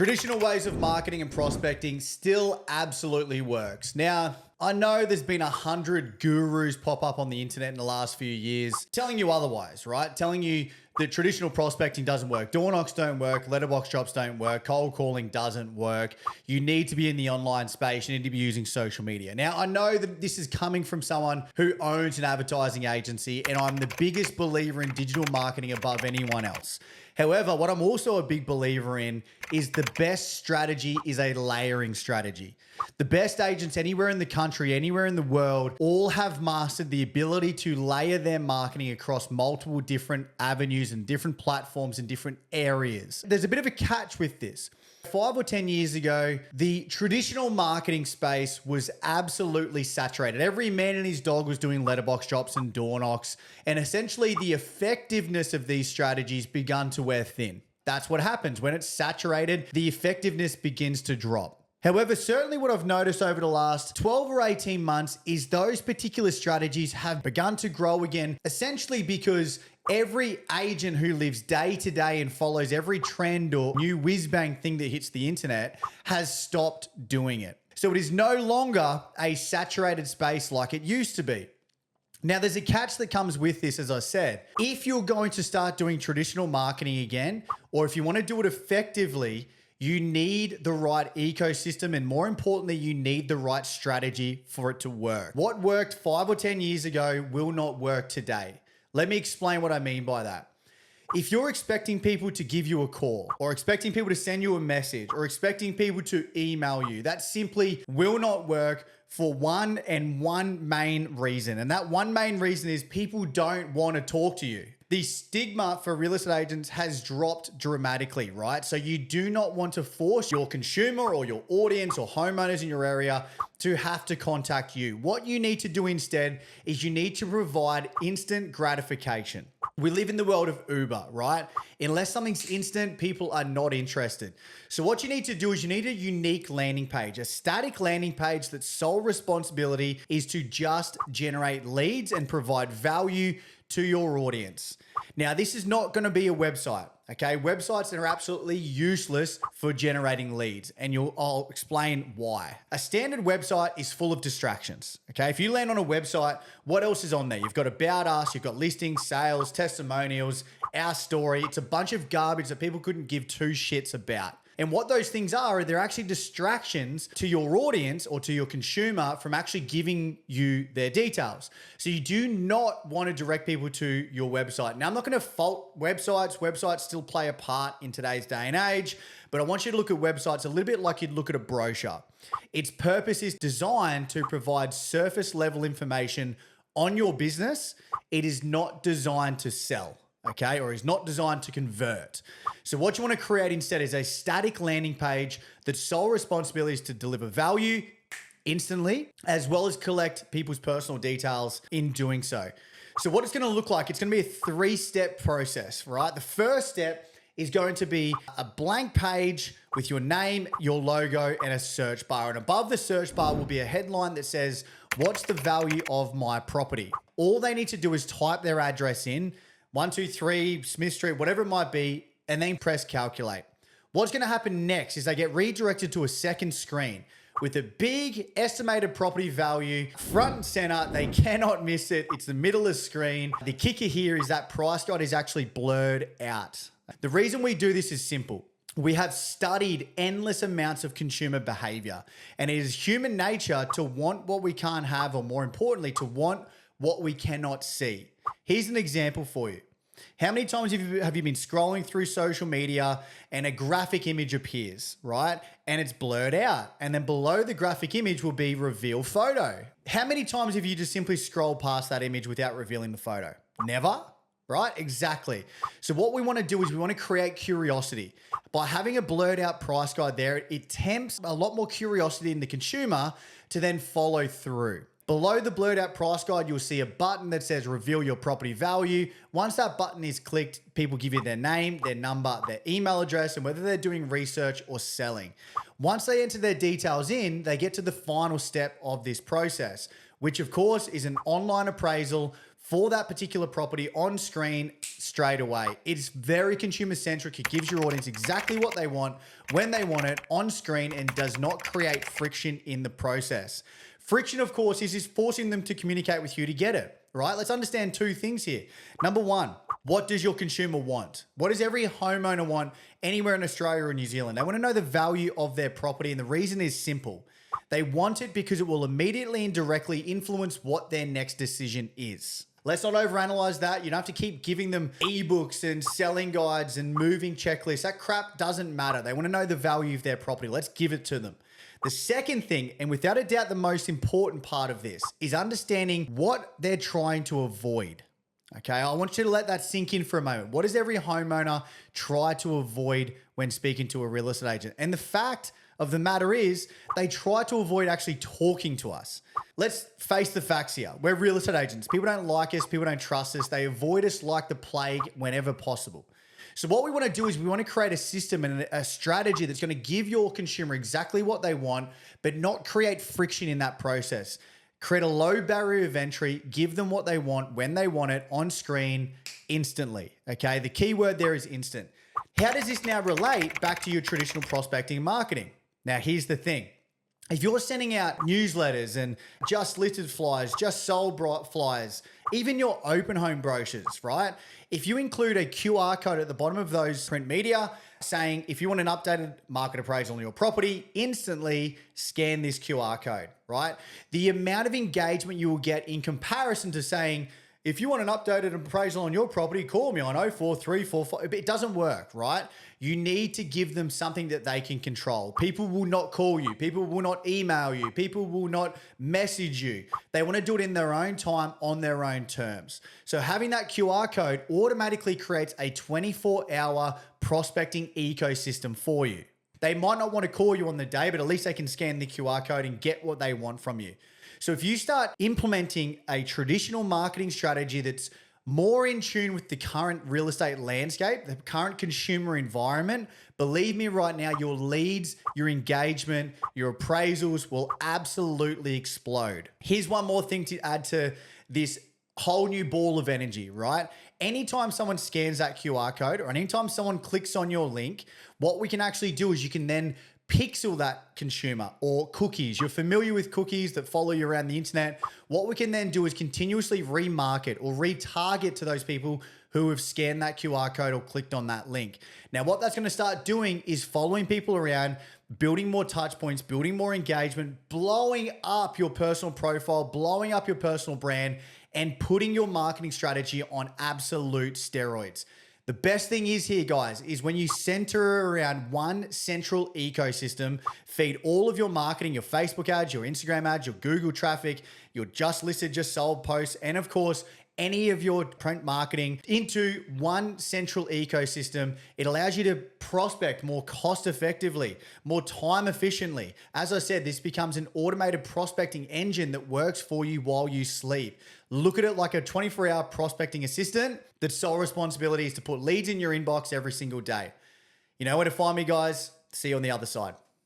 Traditional ways of marketing and prospecting still absolutely works. Now, I know there's been 100 gurus pop up on the internet in the last few years telling you otherwise, right? Telling you that traditional prospecting doesn't work. Door knocks don't work. Letterbox drops don't work. Cold calling doesn't work. You need to be in the online space. You need to be using social media. Now, I know that this is coming from someone who owns an advertising agency, and I'm the biggest believer in digital marketing above anyone else. However, what I'm also a big believer in is the best strategy is a layering strategy. The best agents anywhere in the country, anywhere in the world, all have mastered the ability to layer their marketing across multiple different avenues and different platforms in different areas. There's a bit of a catch with this. 5 or 10 years ago, the traditional marketing space was absolutely saturated. Every man and his dog was doing letterbox drops and door knocks, and essentially the effectiveness of these strategies began to wear thin. That's what happens. When it's saturated, the effectiveness begins to drop. However, certainly what I've noticed over the last 12 or 18 months is those particular strategies have begun to grow again, essentially because every agent who lives day to day and follows every trend or new whiz-bang thing that hits the internet has stopped doing it. So it is no longer a saturated space like it used to be. Now, there's a catch that comes with this, as I said. If you're going to start doing traditional marketing again, or if you want to do it effectively, you need the right ecosystem, and more importantly, you need the right strategy for it to work. What worked 5 or 10 years ago will not work today. Let me explain what I mean by that. If you're expecting people to give you a call, or expecting people to send you a message, or expecting people to email you, that simply will not work for one main reason. And that one main reason is people don't want to talk to you. The stigma for real estate agents has dropped dramatically, right? So you do not want to force your consumer or your audience or homeowners in your area to have to contact you. What you need to do instead is you need to provide instant gratification. We live in the world of Uber, right? Unless something's instant, people are not interested. So what you need to do is you need a unique landing page, a static landing page that's sole responsibility is to just generate leads and provide value to your audience. Now, this is not going to be a website, okay? Websites that are absolutely useless for generating leads, and I'll explain why. A standard website is full of distractions, okay? If you land on a website, what else is on there? You've got about us, you've got listings, sales, testimonials, our story. It's a bunch of garbage that people couldn't give two shits about. And what those things are, they're actually distractions to your audience or to your consumer from actually giving you their details. So you do not want to direct people to your website. Now, I'm not going to fault websites. Websites still play a part in today's day and age, but I want you to look at websites a little bit like you'd look at a brochure. Its purpose is designed to provide surface level information on your business. It is not designed to sell. Okay, or is not designed to convert. So what you want to create instead is a static landing page that's sole responsibility is to deliver value instantly, as well as collect people's personal details in doing so. So what it's going to look like, it's going to be a 3-step process, right? The first step is going to be a blank page with your name, your logo, and a search bar. And above the search bar will be a headline that says, "What's the value of my property?" All they need to do is type their address in, 123 Smith Street, whatever it might be, and then press calculate. What's going to happen next is they get redirected to a second screen with a big estimated property value front and center. They cannot miss it. It's the middle of the screen. The kicker here is that price guide is actually blurred out. The reason we do this is simple. We have studied endless amounts of consumer behavior, and it is human nature to want what we can't have, or more importantly, to want what we cannot see. Here's an example for you. How many times have you been scrolling through social media and a graphic image appears, right? And it's blurred out. And then below the graphic image will be reveal photo. How many times have you just simply scrolled past that image without revealing the photo? Never, right? Exactly. So what we want to do is we want to create curiosity. By having a blurred out price guide there, it tempts a lot more curiosity in the consumer to then follow through. Below the blurred out price guide, you'll see a button that says reveal your property value. Once that button is clicked, people give you their name, their number, their email address, and whether they're doing research or selling. Once they enter their details in, they get to the final step of this process, which of course is an online appraisal for that particular property on screen straight away. It's very consumer centric. It gives your audience exactly what they want when they want it on screen and does not create friction in the process. Friction, of course, is forcing them to communicate with you to get it, right? Let's understand two things here. Number one, what does your consumer want? What does every homeowner want anywhere in Australia or New Zealand? They want to know the value of their property, and the reason is simple. They want it because it will immediately and directly influence what their next decision is. Let's not overanalyze that. You don't have to keep giving them ebooks and selling guides and moving checklists. That crap doesn't matter. They want to know the value of their property. Let's give it to them. The second thing, and without a doubt the most important part of this, is understanding what they're trying to avoid. Okay, I want you to let that sink in for a moment. What does every homeowner try to avoid when speaking to a real estate agent? And the fact of the matter is, they try to avoid actually talking to us. Let's face the facts here. We're real estate agents. People don't like us. People don't trust us. They avoid us like the plague whenever possible. So what we want to do is we want to create a system and a strategy that's going to give your consumer exactly what they want, but not create friction in that process. Create a low barrier of entry, give them what they want when they want it on screen instantly. Okay, the key word there is instant. How does this now relate back to your traditional prospecting and marketing? Now, here's the thing. If you're sending out newsletters and just listed flyers, just sold flyers, even your open home brochures, right? If you include a QR code at the bottom of those print media saying, if you want an updated market appraisal on your property, instantly scan this QR code, right? The amount of engagement you will get in comparison to saying, if you want an updated appraisal on your property, call me on 04345. It doesn't work, right? You need to give them something that they can control. People will not call you. People will not email you. People will not message you. They want to do it in their own time, on their own terms. So having that QR code automatically creates a 24-hour prospecting ecosystem for you. They might not want to call you on the day, but at least they can scan the QR code and get what they want from you. So if you start implementing a traditional marketing strategy that's more in tune with the current real estate landscape, the current consumer environment, believe me right now, your leads, your engagement, your appraisals will absolutely explode. Here's one more thing to add to this whole new ball of energy, right? Anytime someone scans that QR code or anytime someone clicks on your link, what we can actually do is you can then pixel that consumer or cookies. You're familiar with cookies that follow you around the internet. What we can then do is continuously remarket or retarget to those people who have scanned that QR code or clicked on that link. Now, what that's going to start doing is following people around, building more touch points, building more engagement, blowing up your personal profile, blowing up your personal brand, and putting your marketing strategy on absolute steroids. The best thing is here, guys, is when you center around one central ecosystem, feed all of your marketing, your Facebook ads, your Instagram ads, your Google traffic, your just listed, just sold posts, and of course, any of your print marketing into one central ecosystem. It allows you to prospect more cost effectively, more time efficiently. As I said, this becomes an automated prospecting engine that works for you while you sleep. Look at it like a 24-hour prospecting assistant that's sole responsibility is to put leads in your inbox every single day. You know where to find me, guys. See you on the other side.